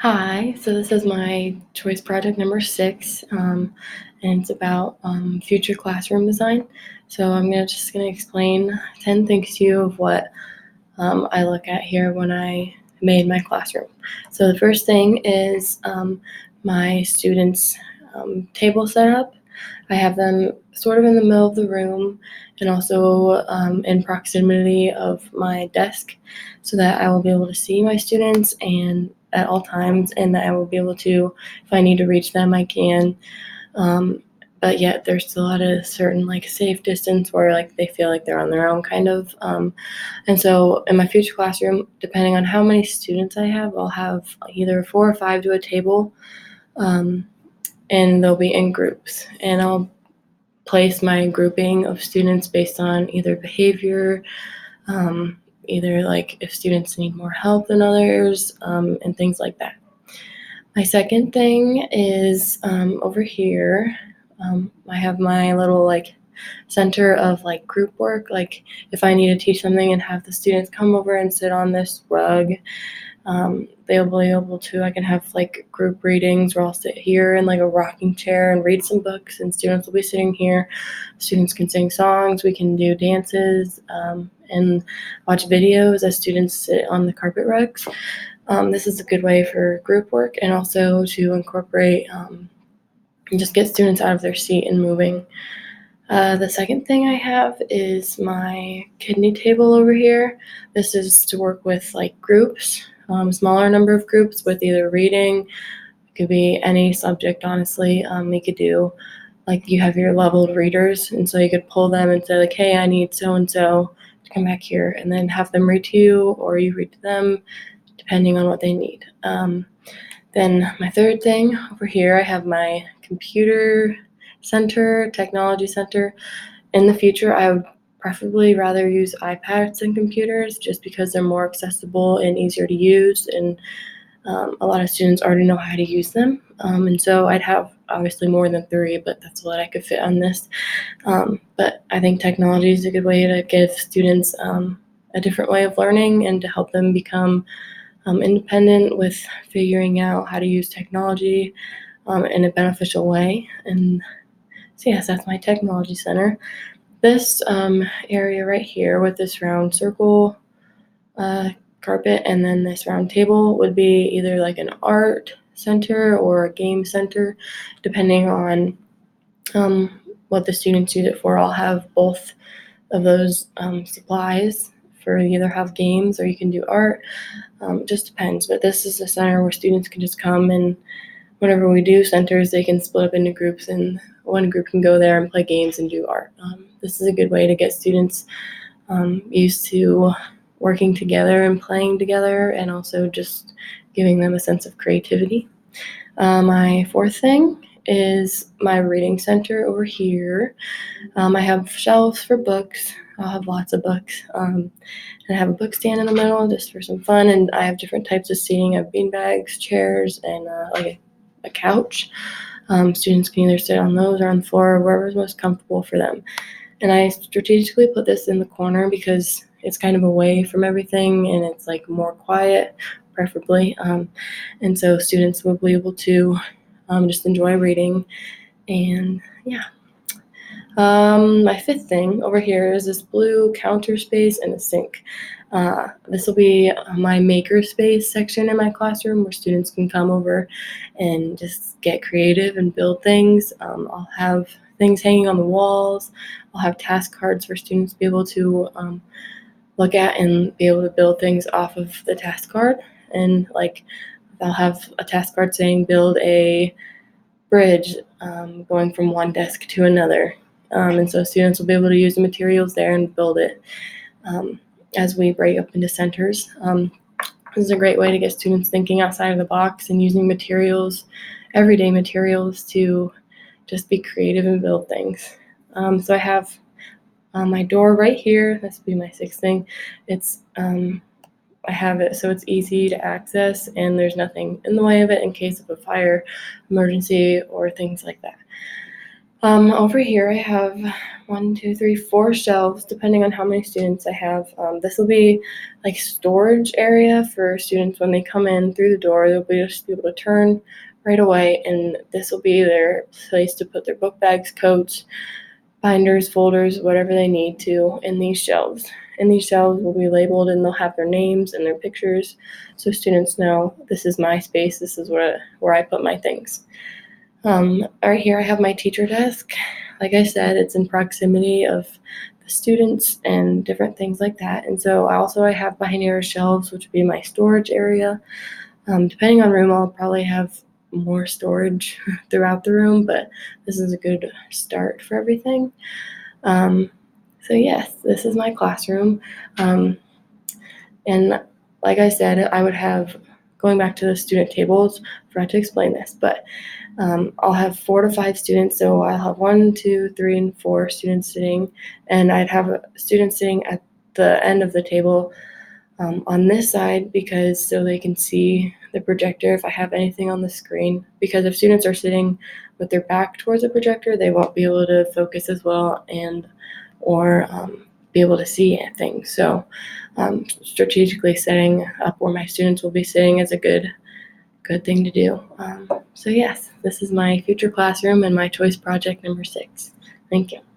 Hi, so this is my choice project number 6, and it's about future classroom design. So I'm just gonna explain 10 things to you of what I look at here when I made my classroom. So the first thing is my students' table setup. I have them sort of in the middle of the room and also in proximity of my desk so that I will be able to see my students and at all times, and that I will be able to, if I need to reach them, I can. Um, but yet there's still at a certain safe distance where they feel like they're on their own kind of. And so in my future classroom, depending on how many students I have, I'll have either 4 or 5 to a table, um, and they'll be in groups. And I'll place my grouping of students based on either behavior, either if students need more help than others, and things like that. My second thing is over here. I have my little center of group work. Like if I need to teach something and have the students come over and sit on this rug, they'll be able to. I can have group readings where I'll sit here in a rocking chair and read some books, and students will be sitting here. Students can sing songs. We can do dances and watch videos as students sit on the carpet rugs. This is a good way for group work and also to incorporate and just get students out of their seat and moving. The second thing I have is my kidney table over here. This is to work with groups, smaller number of groups with either reading. It could be any subject, honestly. You could do you have your leveled readers, and so you could pull them and say hey, I need so and so to come back here, and then have them read to you or you read to them, depending on what they need. Then my third thing over here, I have my computer center, technology center. In the future, I would preferably rather use iPads than computers just because they're more accessible and easier to use, and a lot of students already know how to use them. And so I'd have obviously more than 3, but that's what I could fit on this. But I think technology is a good way to give students a different way of learning and to help them become independent with figuring out how to use technology in a beneficial way. And so, yes, that's my technology center. This area right here with this round circle uh, carpet and then this round table would be either an art center or a game center, depending on what the students use it for. I'll have both of those supplies for either have games or you can do art. Just depends. But this is a center where students can just come, and whenever we do centers, they can split up into groups, and one group can go there and play games and do art. This is a good way to get students used to working together and playing together, and also just giving them a sense of creativity. My fourth thing is my reading center over here. I have shelves for books. I'll have lots of books. And I have a book stand in the middle just for some fun. And I have different types of seating. I have bean bags, chairs, and a couch. Students can either sit on those or on the floor, or wherever's most comfortable for them. And I strategically put this in the corner because it's kind of away from everything and it's more quiet, preferably. And so students will be able to just enjoy reading. And yeah. My fifth thing over here is this blue counter space and a sink. This will be my maker space section in my classroom where students can come over and just get creative and build things. I'll have things hanging on the walls. I'll have task cards for students to be able to look at and be able to build things off of the task card. And I'll have a task card saying build a bridge going from one desk to another. And so students will be able to use the materials there and build it um, as we break up into centers. This is a great way to get students thinking outside of the box and using materials, everyday materials, to just be creative and build things. So I have my door right here. This would be my sixth thing. It's I have it so it's easy to access and there's nothing in the way of it in case of a fire emergency or things like that. Over here I have 1, 2, 3, 4 shelves, depending on how many students I have. This will be like storage area for students when they come in through the door. They'll just be able to turn right away, and this will be their place to put their book bags, coats, binders, folders, whatever they need to in these shelves. And these shelves will be labeled and they'll have their names and their pictures so students know this is my space, this is where I put my things. Right here I have my teacher desk. Like I said, it's in proximity of the students and different things like that. And so I have behind here shelves, which would be my storage area. Depending on room, I'll probably have more storage throughout the room, but this is a good start for everything. Um, so yes, this is my classroom. Um, and like I said, I would have, going back to the student tables, forgot to explain this, but I'll have 4 to 5 students, so I'll have 1, 2, 3, and 4 students sitting, and I'd have a student sitting at the end of the table on this side because so they can see the projector if I have anything on the screen. Because if students are sitting with their back towards the projector, they won't be able to focus as well and or be able to see things. So strategically setting up where my students will be sitting is a good thing to do. So yes, this is my future classroom and my choice project number 6. Thank you.